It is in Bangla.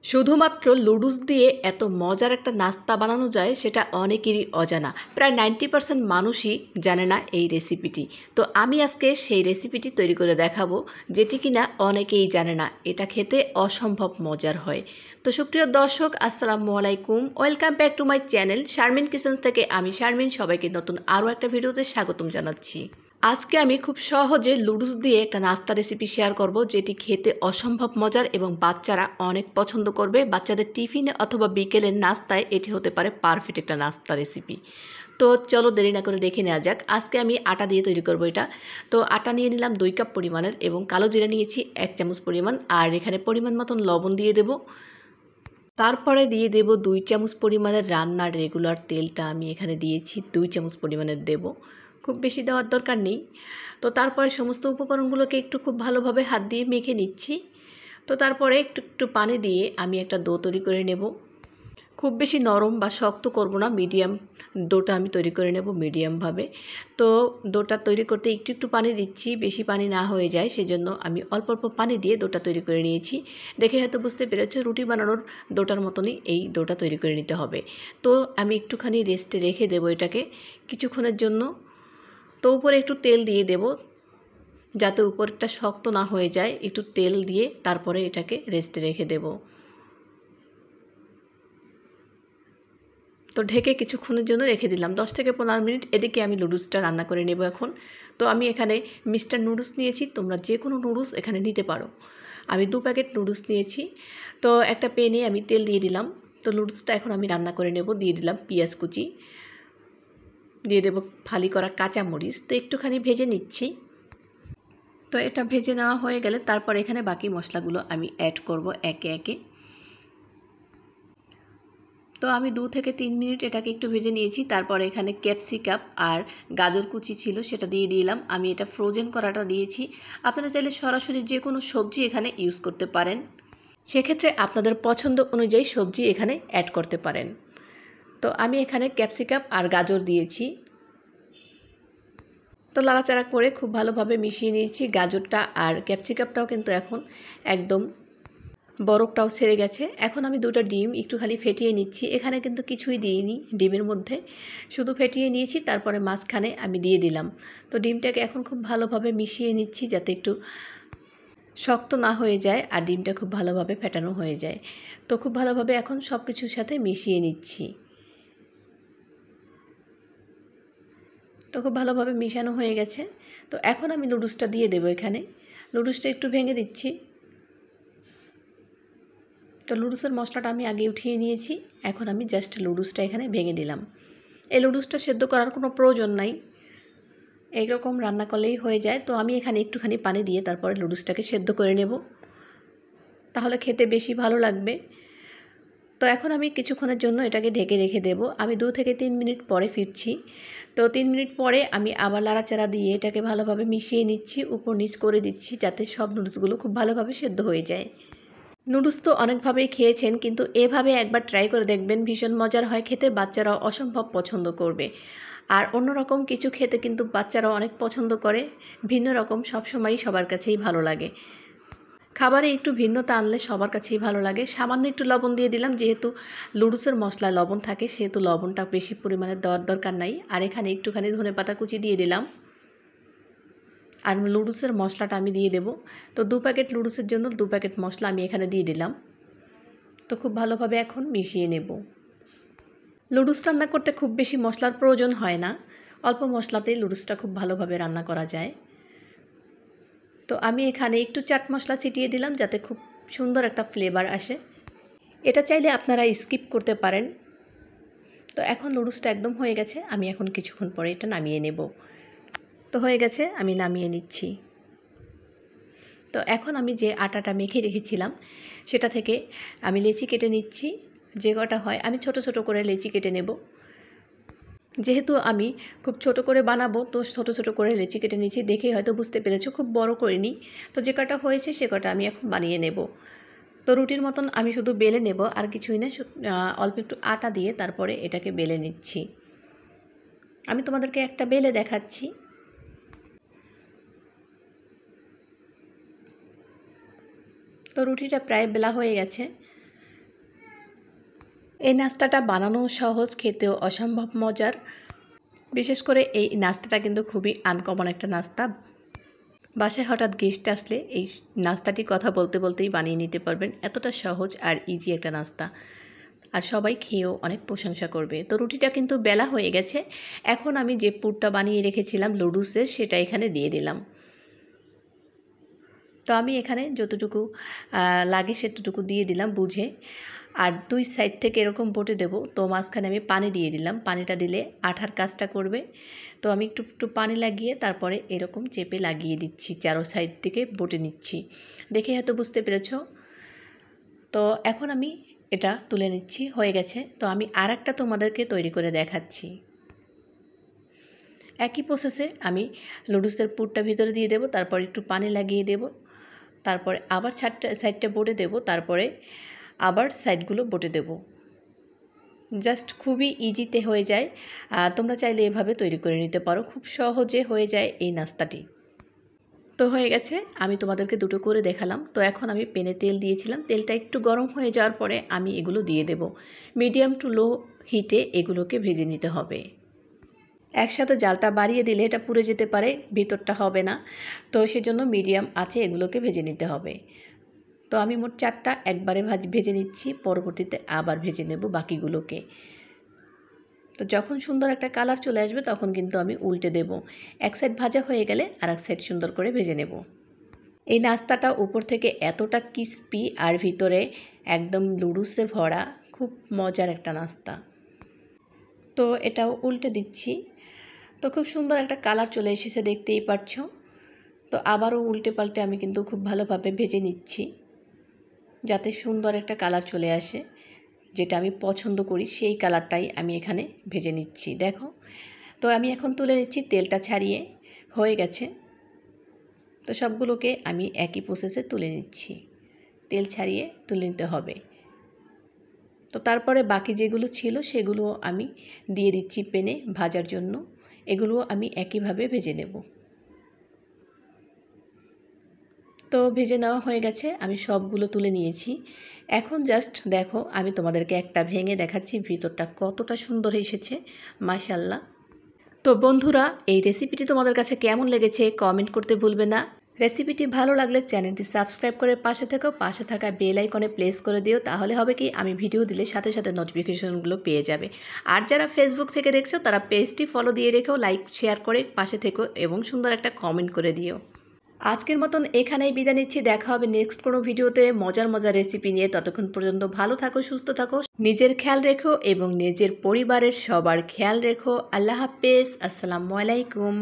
শুধুমাত্র লুডুস দিয়ে এত মজার একটা নাস্তা বানানো যায় সেটা অনেকেরই অজানা। প্রায় 90% মানুষই জানে না এই রেসিপিটি। তো আমি আজকে সেই রেসিপিটি তৈরি করে দেখাবো, যেটি কিনা অনেকেই জানে না। এটা খেতে অসম্ভব মজার হয়। তো সুপ্রিয় দর্শক, আসসালামু আলাইকুম, welcome back to my channel Sharmin kitchens থেকে আমি শারমিন সবাইকে নতুন আরও একটা ভিডিওতে স্বাগতম জানাচ্ছি। আজকে আমি খুব সহজে লুডুস দিয়ে একটা নাস্তা রেসিপি শেয়ার করব, যেটি খেতে অসম্ভব মজার এবং বাচ্চারা অনেক পছন্দ করবে। বাচ্চাদের টিফিনে অথবা বিকেলের নাস্তায় এটি হতে পারে পারফেক্ট একটা নাস্তা রেসিপি। তো চলো দেরি না করে দেখে নেওয়া যাক। আজকে আমি আটা দিয়ে তৈরি করব এটা। তো আটা নিয়ে নিলাম 2 কাপ পরিমাণের এবং কালো জিরা নিয়েছি 1 চামচ পরিমাণ, আর এখানে পরিমাণ মতন লবণ দিয়ে দেব। তারপরে দিয়ে দেব 2 চামচ পরিমাণের রান্নার রেগুলার তেলটা আমি এখানে দিয়েছি 2 চামচ পরিমাণের দেব, খুব বেশি দেওয়ার দরকার নেই। তো তারপরে সমস্ত উপকরণগুলোকে একটু খুব ভালোভাবে হাত দিয়ে মেখে নিচ্ছি। তো তারপরে একটু একটু পানি দিয়ে আমি একটা ডো তৈরি করে নেব। খুব বেশি নরম বা শক্ত করব না, মিডিয়াম ডোটা আমি তৈরি করে নেব মিডিয়ামভাবে। তো ডোটা তৈরি করতে একটু একটু পানি দিচ্ছি, বেশি পানি না হয়ে যায় সেজন্য আমি অল্প অল্প পানি দিয়ে ডোটা তৈরি করে নিয়েছি। দেখে হয়তো বুঝতে পেরেছো, রুটি বানানোর ডোটার মতনই এই ডোটা তৈরি করে নিতে হবে। তো আমি একটুখানি রেস্টে রেখে দেব এটাকে কিছুক্ষণের জন্য। তো উপরে একটু তেল দিয়ে দেব, যাতে উপরটা শক্ত না হয়ে যায়। একটু তেল দিয়ে তারপরে এটাকে রেস্টে রেখে দেব। তো ঢেকে কিছুক্ষণের জন্য রেখে দিলাম 10 থেকে 15 মিনিট। এদিকে আমি নুডলসটা রান্না করে নেব এখন। তো আমি এখানে মিস্টার নুডলস নিয়েছি, তোমরা যে কোনো নুডলস এখানে নিতে পারো। আমি 2 প্যাকেট নুডলস নিয়েছি। তো একটা প্যানে আমি তেল দিয়ে দিলাম। তো নুডলসটা এখন আমি রান্না করে নেব। দিয়ে দিলাম পেঁয়াজ কুচি, দিয়ে দেব ফালি করা কাঁচামরিচ। তো একটুখানি ভেজে নিচ্ছি। তো এটা ভেজে নেওয়া হয়ে গেলে তারপর এখানে বাকি মশলাগুলো আমি অ্যাড করব একে একে। তো আমি 2 থেকে 3 মিনিট এটাকে একটু ভেজে নিয়েছি। তারপর এখানে ক্যাপসিকাম আর গাজর কুচি ছিল সেটা দিয়ে দিলাম। আমি এটা ফ্রোজেন করাটা দিয়েছি। আপনারা চাইলে সরাসরি যে কোনো সবজি এখানে ইউজ করতে পারেন, সেক্ষেত্রে আপনাদের পছন্দ অনুযায়ী সবজি এখানে অ্যাড করতে পারেন। তো আমি এখানে ক্যাপসিকাম আর গাজর দিয়েছি। তো নাড়াচাড়া করে খুব ভালোভাবে মিশিয়ে নিয়েছি। গাজরটা আর ক্যাপসিকামটাও কিন্তু এখন একদম বরফটাও ছেড়ে গেছে। এখন আমি 2টা ডিম একটু খালি ফেটিয়ে নিচ্ছি। এখানে কিন্তু কিছুই দিইনি ডিমের মধ্যে, শুধু ফেটিয়ে নিয়েছি। তারপরে মাঝখানে আমি দিয়ে দিলাম। তো ডিমটাকে এখন খুব ভালোভাবে মিশিয়ে নিচ্ছি, যাতে একটু শক্ত না হয়ে যায় আর ডিমটা খুব ভালোভাবে ফেটানো হয়ে যায়। তো খুব ভালোভাবে এখন সব কিছুর সাথে মিশিয়ে নিচ্ছি। তো খুব ভালোভাবে মিশানো হয়ে গেছে। তো এখন আমি নুডলসটা দিয়ে দেবো এখানে। নুডলসটা একটু ভেঙে দিচ্ছি। তো লুডুসের মশলাটা আমি আগে উঠিয়ে নিয়েছি। এখন আমি জাস্ট লুডুসটা এখানে ভেঙে দিলাম। এই লুডুসটা সেদ্ধ করার কোনো প্রয়োজন নাই, এইরকম রান্না করলেই হয়ে যায়। তো আমি এখানে একটুখানি পানি দিয়ে তারপরে লুডুসটাকে সেদ্ধ করে নেব, তাহলে খেতে বেশি ভালো লাগবে। তো এখন আমি কিছুক্ষণের জন্য এটাকে ঢেকে রেখে দেব। আমি 2 থেকে 3 মিনিট পরে ফিরছি। তো 3 মিনিট পরে আমি আবার নাড়াচাড়া দিয়ে এটাকে ভালোভাবে মিশিয়ে নিচ্ছি, উপর নিচ করে দিচ্ছি, যাতে সব নুডলসগুলো খুব ভালোভাবে সেদ্ধ হয়ে যায়। নুডলস তো অনেকভাবেই খেয়েছেন, কিন্তু এভাবে একবার ট্রাই করে দেখবেন, ভীষণ মজার হয় খেতে। বাচ্চারাও অসম্ভব পছন্দ করবে। আর অন্যরকম কিছু খেতে কিন্তু বাচ্চারাও অনেক পছন্দ করে। ভিন্ন রকম সবসময়ই সবার কাছেই ভালো লাগে। খাবারে একটু ভিন্নতা আনলে সবার কাছেই ভালো লাগে। সামান্য একটু লবণ দিয়ে দিলাম, যেহেতু লুডুসের মশলায় লবণ থাকে সেহেতু লবণটা বেশি পরিমাণে দেওয়ার দরকার নাই। আর এখানে একটুখানি ধনেপাতা কুচি দিয়ে দিলাম। আর লুডুসের মশলাটা আমি দিয়ে দেব। তো 2 প্যাকেট লুডুসের জন্য 2 প্যাকেট মশলা আমি এখানে দিয়ে দিলাম। তো খুব ভালোভাবে এখন মিশিয়ে নেব। লুডুস রান্না করতে খুব বেশি মশলার প্রয়োজন হয় না, অল্প মশলাতেই লুডুসটা খুব ভালোভাবে রান্না করা যায়। তো আমি এখানে একটু চাট মশলা ছিটিয়ে দিলাম, যাতে খুব সুন্দর একটা ফ্লেভার আসে। এটা চাইলে আপনারা স্কিপ করতে পারেন। তো এখন লুডুসটা একদম হয়ে গেছে। আমি এখন কিছুক্ষণ পরে এটা নামিয়ে নেব। তো হয়ে গেছে, আমি নামিয়ে নিচ্ছি। তো এখন আমি যে আটাটা মেখে রেখেছিলাম সেটা থেকে আমি লেচি কেটে নিচ্ছি। যে কটা হয় আমি ছোট ছোট করে লেচি কেটে নেব। যেহেতু আমি খুব ছোট করে বানাবো, তো ছোট ছোট করে লেচি কেটে নিচ্ছি। দেখেই হয়তো বুঝতে পেরেছো, খুব বড় করিনি। তো যে কটা হয়েছে সে কটা আমি এখন বানিয়ে নেব। তো রুটির মতন আমি শুধু বেলে নেব, আর কিছুই না। অল্প একটু আটা দিয়ে তারপরে এটাকে বেলে নিচ্ছি। আমি তোমাদেরকে একটা বেলে দেখাচ্ছি। তো রুটিটা প্রায় বেলা হয়ে গেছে। এই নাস্তাটা বানানো সহজ, খেতেও অসম্ভব মজার। বিশেষ করে এই নাস্তাটা কিন্তু খুবই আনকমন একটা নাস্তা। বাসায় হঠাৎ গেস্ট আসলে এই নাস্তাটি কথা বলতে বলতেই বানিয়ে নিতে পারবেন। এতটা সহজ আর ইজি একটা নাস্তা, আর সবাই খেয়েও অনেক প্রশংসা করবে। তো রুটিটা কিন্তু বেলা হয়ে গেছে। এখন আমি যে পুরটা বানিয়ে রেখেছিলাম লুডুসের, সেটা এখানে দিয়ে দিলাম। তো আমি এখানে যতটুকু লাগে সেতটুকু দিয়ে দিলাম বুঝে। আর দুই সাইড থেকে এরকম বটে দেব। তো মাঝখানে আমি পানি দিয়ে দিলাম। পানিটা দিলে আঠার কাজটা করবে। তো আমি একটু একটু পানি লাগিয়ে তারপরে এরকম চেপে লাগিয়ে দিচ্ছি, চারো সাইড থেকে বটে নিচ্ছি। দেখে হয়তো বুঝতে পেরেছ। তো এখন আমি এটা তুলে নিচ্ছি, হয়ে গেছে। তো আমি আরেকটা তোমাদেরকে তৈরি করে দেখাচ্ছি। একই প্রসেসে আমি লুডুসের পুরটা ভিতরে দিয়ে দেব, তারপর একটু পানি লাগিয়ে দেব, তারপরে আবার সাইডটা বটে দেব, তারপরে আবার সাইডগুলো বটে দেব। জাস্ট খুবই ইজিতে হয়ে যায়। তোমরা চাইলে এভাবে তৈরি করে নিতে পারো, খুব সহজে হয়ে যায় এই নাস্তাটি। তো হয়ে গেছে, আমি তোমাদেরকে দুটো করে দেখালাম। তো এখন আমি প্যানে তেল দিয়েছিলাম, তেলটা একটু গরম হয়ে যাওয়ার পরে আমি এগুলো দিয়ে দেব। মিডিয়াম টু লো হিটে এগুলোকে ভেজে নিতে হবে। একসাথে জালটা বাড়িয়ে দিলে এটা পুড়ে যেতে পারে, ভিতরটা হবে না। তো সেজন্য মিডিয়াম আঁচে এগুলোকে ভেজে নিতে হবে। তো আমি মোট 4টা একবারে ভেজে নিচ্ছি, পরবর্তীতে আবার ভেজে নেব বাকিগুলোকে। তো যখন সুন্দর একটা কালার চলে আসবে তখন কিন্তু আমি উল্টে দেব। এক সাইড ভাজা হয়ে গেলে আর এক সাইড সুন্দর করে ভেজে নেব। এই নাস্তাটা উপর থেকে এতটা ক্রিস্পি আর ভিতরে একদম লুডুসে ভরা, খুব মজার একটা নাস্তা। তো এটাও উল্টে দিচ্ছি। তো খুব সুন্দর একটা কালার চলে এসেছে, দেখতেই পাচ্ছো। তো আবারও উল্টে পাল্টে আমি কিন্তু খুব ভালোভাবে ভেজে নিচ্ছি, যাতে সুন্দর একটা কালার চলে আসে। যেটা আমি পছন্দ করি সেই কালারটাই আমি এখানে ভেজে নিচ্ছি। দেখো, তো আমি এখন তুলে নিচ্ছি, তেলটা ছাড়িয়ে হয়ে গেছে। তো সবগুলোকে আমি একই প্রসেসে তুলে নিচ্ছি, তেল ছাড়িয়ে তুলে নিতে হবে। তো তারপরে বাকি যেগুলো ছিল সেগুলো আমি দিয়ে দিচ্ছি প্যানে ভাজার জন্য। এগুলো আমি একইভাবে ভেজে নেব। তো ভেজে নেওয়া হয়ে গেছে, আমি সবগুলো তুলে নিয়েছি। এখন জাস্ট দেখো, আমি তোমাদেরকে একটা ভেঙে দেখাচ্ছি ভিতরটা কতটা সুন্দর এসেছে, মাশাআল্লাহ। তো বন্ধুরা, এই রেসিপিটি তোমাদের কাছে কেমন লেগেছে কমেন্ট করতে ভুলবে না। রেসিপিটি ভালো লাগলে চ্যানেলটি সাবস্ক্রাইব করে পাশে থেকো, পাশে থাকা বেল আইকনে প্রেস করে দিও। তাহলে হবে কি, আমি ভিডিও দিলে সাথে সাথে নোটিফিকেশনগুলো পেয়ে যাবে। আর যারা ফেসবুক থেকে দেখছো তারা পেজটি ফলো দিয়ে রেখো, লাইক শেয়ার করে পাশে থেকো এবং সুন্দর একটা কমেন্ট করে দিও। আজকের মতন এখানেই বিদায় নিচ্ছি। দেখা হবে নেক্সট কোনো ভিডিওতে মজার মজার রেসিপি নিয়ে। ততক্ষণ পর্যন্ত ভালো থাকো, সুস্থ থাকো, নিজের খেয়াল রেখো এবং নিজের পরিবারের সবার খেয়াল রেখো। আল্লাহ হাফেজ, আসসালামু আলাইকুম।